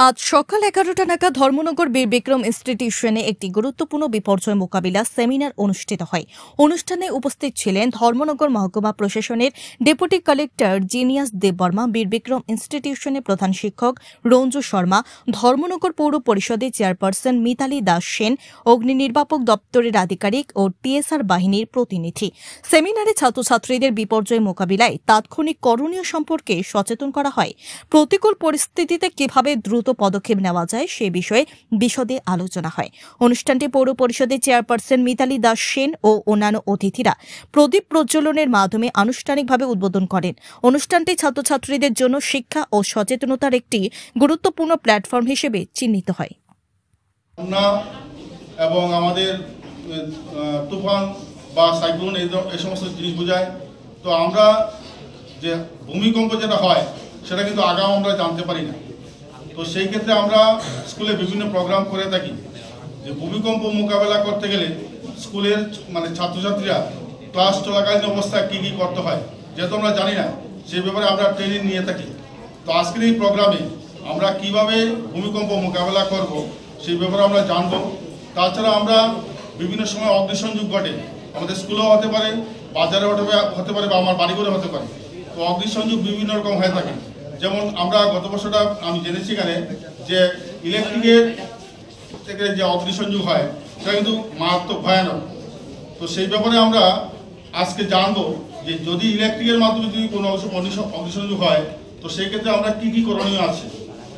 আজ সকাল 11টা নাগাদ ধর্মনগর বীর বিক্রম ইনস্টিটিউশনে একটি গুরুত্বপূর্ণ বিপর্যয় মোকাবিলা সেমিনার অনুষ্ঠিত হয়। অনুষ্ঠানে উপস্থিত ছিলেন ধর্মনগর মহকুমা প্রশাসনের ডেপুটি কালেক্টর জিনিয়াস দেববর্মা, বীর বিক্রম ইনস্টিটিউশনের প্রধান শিক্ষক রঞ্জু শর্মা, ধর্মনগর পৌর পরিষদের চেয়ারপারসন মিতালি দাস সেন, অগ্নি নির্বাপক দপ্তরের আধিকারিক ও টিএসআর বাহিনীর প্রতিনিধি। সেমিনারে ছাত্রছাত্রীদের বিপর্যয় মোকাবিলায় তাৎক্ষণিক করণীয় সম্পর্কে সচেতন করা হয়। প্রতিকূল পরিস্থিতিতে কিভাবে দ্রুত পদক্ষেপ নেওয়া যায় সে বিষয়ে বিশদে আলোচনা হয়। অনুষ্ঠানটি পৌর পরিষদের চেয়ারপারসন মিতালি দাস সেন ও অন্যান্য অতিথিরা প্রদীপ প্রজ্বলনের মাধ্যমে আনুষ্ঠানিকভাবে উদ্বোধন করেন। অনুষ্ঠানটি ছাত্রছাত্রীদের জন্য শিক্ষা ও সচেতনতার একটি গুরুত্বপূর্ণ প্ল্যাটফর্ম হিসেবে চিহ্নিত হয়। এবং আমাদের তুফান বা সাইক্লোন এই সমস্ত জিনিস বোঝায়। তো আমরা যে ভূমিকম্প যেটা হয় সেটা কিন্তু আগাম আমরা জানতে পারি না। তো সেই ক্ষেত্রে আমরা স্কুলে বিভিন্ন প্রোগ্রাম করে থাকি যে ভূমিকম্প মোকাবেলা করতে গেলে স্কুলের ছাত্রছাত্রীরা ক্লাস চলাকালীন অবস্থায় কী কী করতে হয়, যেহেতু আমরা জানি না, সেই ব্যাপারে আমরা ট্রেনিং নিয়ে থাকি। তো আজকের এই প্রোগ্রামে আমরা কিভাবে ভূমিকম্প মোকাবেলা করব সেই ব্যাপারে আমরা জানব। তাছাড়া আমরা বিভিন্ন সময় অগ্নিসংযোগ ঘটে, আমাদের স্কুলেও হতে পারে, বাজারে হতে পারে বা আমার বাড়িঘরে হতে পারে। তো অগ্নিসংযোগ বিভিন্ন রকম হয়ে থাকে। যেমন আমরা গত বছরটা আমি জেনেছি এখানে যে ইলেকট্রিকের থেকে যে অগ্নিসংযোগ হয় সেটা কিন্তু মারাত্মক ভয়ানক। তো সেই ব্যাপারে আমরা আজকে জানবো যে যদি ইলেকট্রিকের মাধ্যমে যদি কোনো অগ্নিসংযোগ হয় তো সেই ক্ষেত্রে আমরা কী কী করণীয় আছে।